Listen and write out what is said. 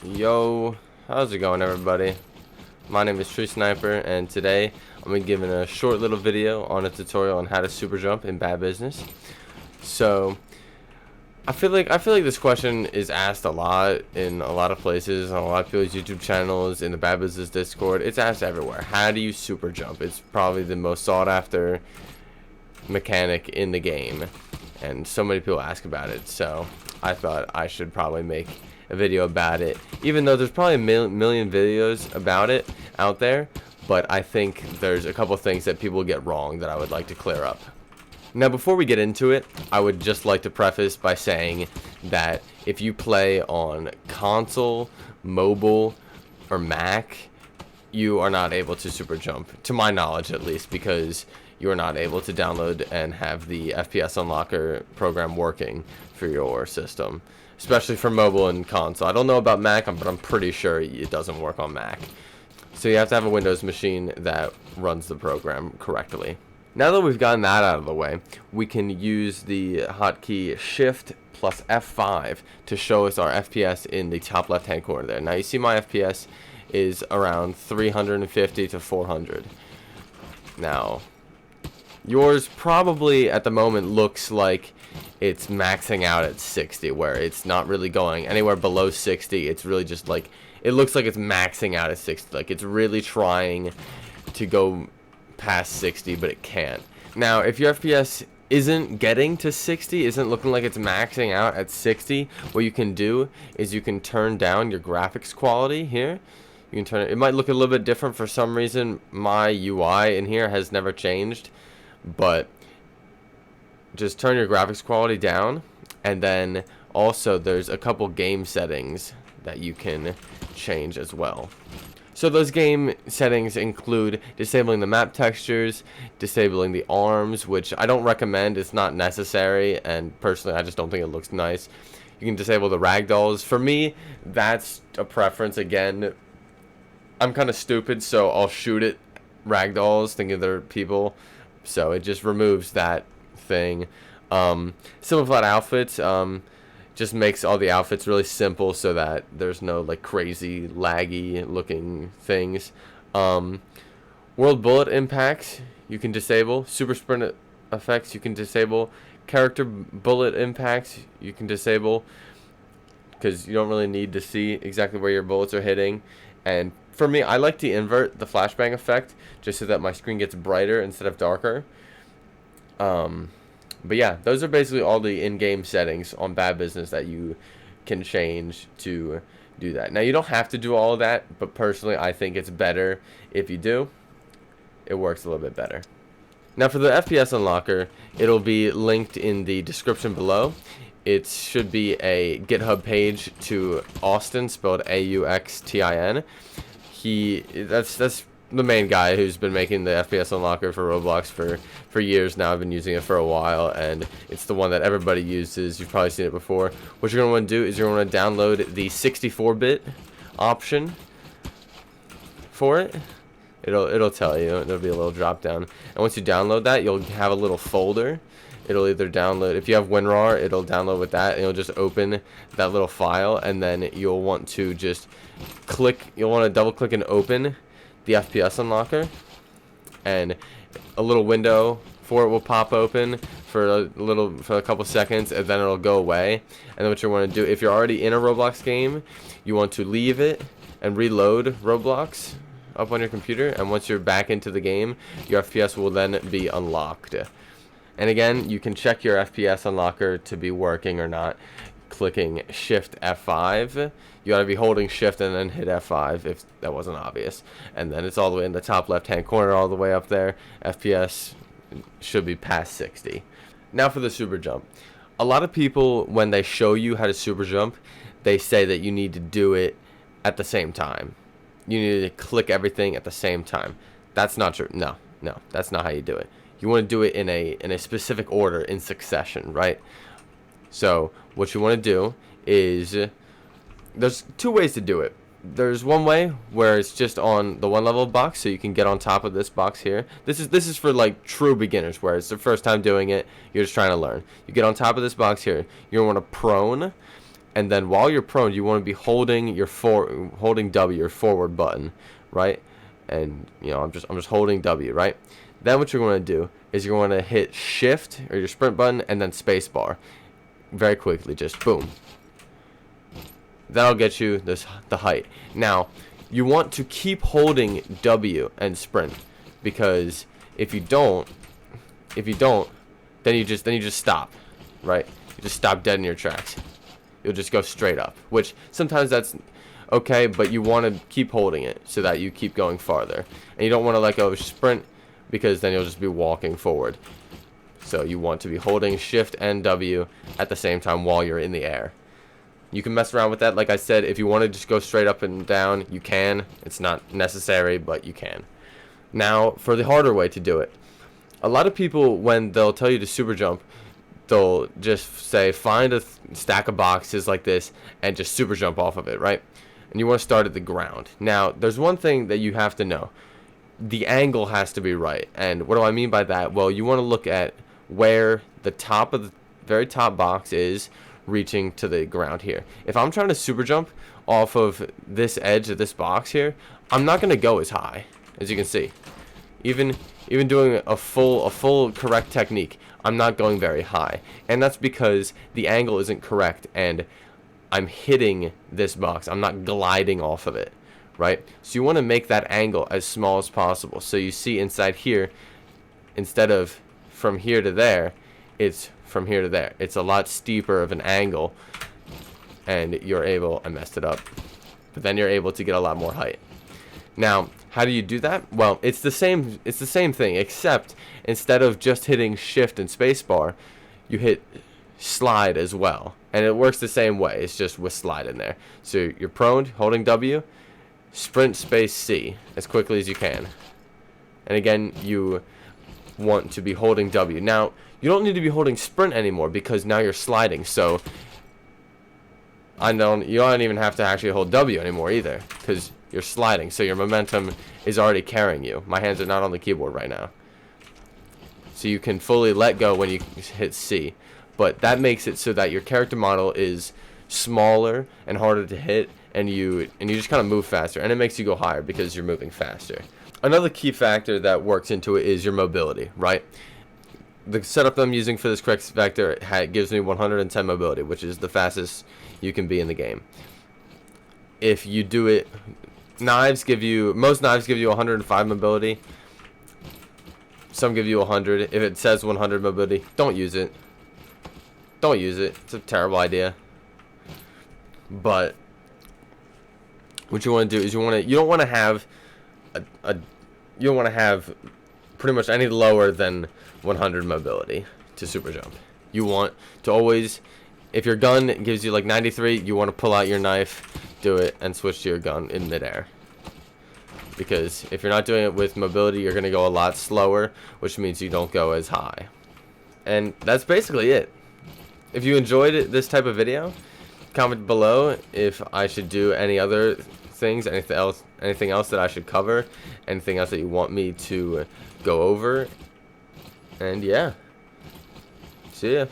Yo, how's it going, everybody? My name is True Sniper, and today I'm gonna be giving a short little video on a tutorial on how to super jump in Bad Business. So I feel like this question is asked a lot in a lot of places, on a lot of people's YouTube channels, in the Bad Business Discord. It's asked everywhere. How do you super jump? It's probably the most sought after mechanic in the game, and so many people ask about it. So I thought I should probably make a video about it, even though there's probably a million videos about it out there. But I think there's a couple things that people get wrong that I would like to clear up. Now, before we get into it, I would just like to preface by saying that if you play on console, mobile, or Mac, you are not able to super jump, to my knowledge at least, because you are not able to download and have the FPS Unlocker program working for your system, especially for mobile and console. I don't know about Mac, but I'm pretty sure it doesn't work on Mac. So you have to have a Windows machine that runs the program correctly. Now that we've gotten that out of the way, we can use the hotkey Shift plus F5 to show us our FPS in the top left hand corner there. Now you see my FPS is around 350 to 400. Now, yours probably at the moment looks like it's maxing out at 60, where it's not really going anywhere below 60. It's really just like, it looks like it's maxing out at 60. Like it's really trying to go past 60, but it can't. Now, if your FPS isn't getting to 60, isn't looking like it's maxing out at 60, what you can do is you can turn down your graphics quality here. You can turn it. It might look a little bit different for some reason. My UI in here has never changed, but just turn your graphics quality down, and then also there's a couple game settings that you can change as well. So those game settings include disabling the map textures, disabling the arms, which I don't recommend. It's not necessary, and personally I just don't think it looks nice. You can disable the ragdolls. For me, that's a preference. Again, I'm kind of stupid, so I'll shoot at ragdolls thinking they're people, so it just removes that thing. Simplified outfits just makes all the outfits really simple so that there's no like crazy laggy looking things. World bullet impacts you can disable. Super sprint effects you can disable. Character bullet impacts you can disable, because you don't really need to see exactly where your bullets are hitting. And for me, I like to invert the flashbang effect just so that my screen gets brighter instead of darker. But yeah, those are basically all the in-game settings on Bad Business that you can change to do that. Now, you don't have to do all of that, but personally, I think it's better if you do. It works a little bit better. Now, for the FPS Unlocker, it'll be linked in the description below. It should be a GitHub page to Austin, spelled AUXTIN. That's the main guy who's been making the FPS Unlocker for Roblox for years now. I've been using it for a while, and it's the one that everybody uses. You've probably seen it before. What you're going to want to do is you're going to download the 64-bit option for it. It'll tell you. There'll be a little drop down. And once you download that, you'll have a little folder. It'll either download, if you have WinRAR, it'll download with that, and you'll just open that little file, and then you'll want to just you'll want to double click and open the FPS Unlocker, and a little window for it will pop open for a couple seconds, and then it'll go away. And then what you want to do, if you're already in a Roblox game, you want to leave it and reload Roblox up on your computer, and once you're back into the game, your FPS will then be unlocked. And again, you can check your FPS Unlocker to be working or not clicking Shift F5. You gotta be holding Shift and then hit F5 if that wasn't obvious. And then it's all the way in the top left hand corner, all the way up there. FPS should be past 60. Now for the super jump. A lot of people, when they show you how to super jump, they say that you need to do it at the same time. You need to click everything at the same time. That's not true. No, that's not how you do it. You want to do it in a specific order, in succession, right? So what you want to do is, there's two ways to do it. There's one way where it's just on the one level box, so you can get on top of this box here. This is for like true beginners, where it's the first time doing it, you're just trying to learn. You get on top of this box here. You're going to want to prone, and then while you're prone, you want to be holding holding W, your forward button, right? And you know, I'm just holding W, right? Then what you're going to do is you're going to hit shift or your sprint button and then space bar very quickly, just boom. That'll get you the height. Now you want to keep holding W and sprint, because if you don't, then you just stop, right? You just stop dead in your tracks. You'll just go straight up, which sometimes that's okay, but you want to keep holding it so that you keep going farther, and you don't want to let go of sprint, because then you'll just be walking forward. So you want to be holding shift and W at the same time while you're in the air. You can mess around with that, like I said. If you want to just go straight up and down, you can. It's not necessary, but you can. Now for the harder way to do it, a lot of people, when they'll tell you to super jump, they'll just say find a stack of boxes like this and just super jump off of it, right? And you want to start at the ground. Now there's one thing that you have to know: the angle has to be right. And what do I mean by that? Well, you want to look at where the top of the very top box is reaching to the ground here. If I'm trying to super jump off of this edge of this box here, I'm not going to go as high, as you can see. Even doing a full correct technique, I'm not going very high, and that's because the angle isn't correct and I'm hitting this box. I'm not gliding off of it, right? So you want to make that angle as small as possible. So you see inside here, instead of from here to there, it's from here to there. It's a lot steeper of an angle, and you're able, I messed it up, but then you're able to get a lot more height. Now, how do you do that? Well, it's the same thing, except instead of just hitting shift and spacebar, you hit slide as well, and it works the same way. It's just with slide in there. So you're prone, holding W, sprint space C as quickly as you can, and again you want to be holding W. Now you don't need to be holding sprint anymore, because now you're sliding, so you don't even have to actually hold W anymore either, because you're sliding, so your momentum is already carrying you. My hands are not on the keyboard right now, so you can fully let go when you hit C, but that makes it so that your character model is smaller and harder to hit, and you just kind of move faster, and it makes you go higher because you're moving faster. Another key factor that works into it is your mobility, right? The setup I'm using for this correct vector gives me 110 mobility, which is the fastest you can be in the game. If you do it, most knives give you 105 mobility. Some give you 100. If it says 100 mobility, don't use it. Don't use it. It's a terrible idea. But what you want to do is you don't want to have you don't want to have pretty much any lower than 100 mobility to super jump. You want to always, if your gun gives you like 93, you want to pull out your knife, do it, and switch to your gun in midair. Because if you're not doing it with mobility, you're going to go a lot slower, which means you don't go as high. And that's basically it. If you enjoyed this type of video, comment below if I should do any other things, anything else that I should cover, anything else that you want me to go over. And yeah, see ya.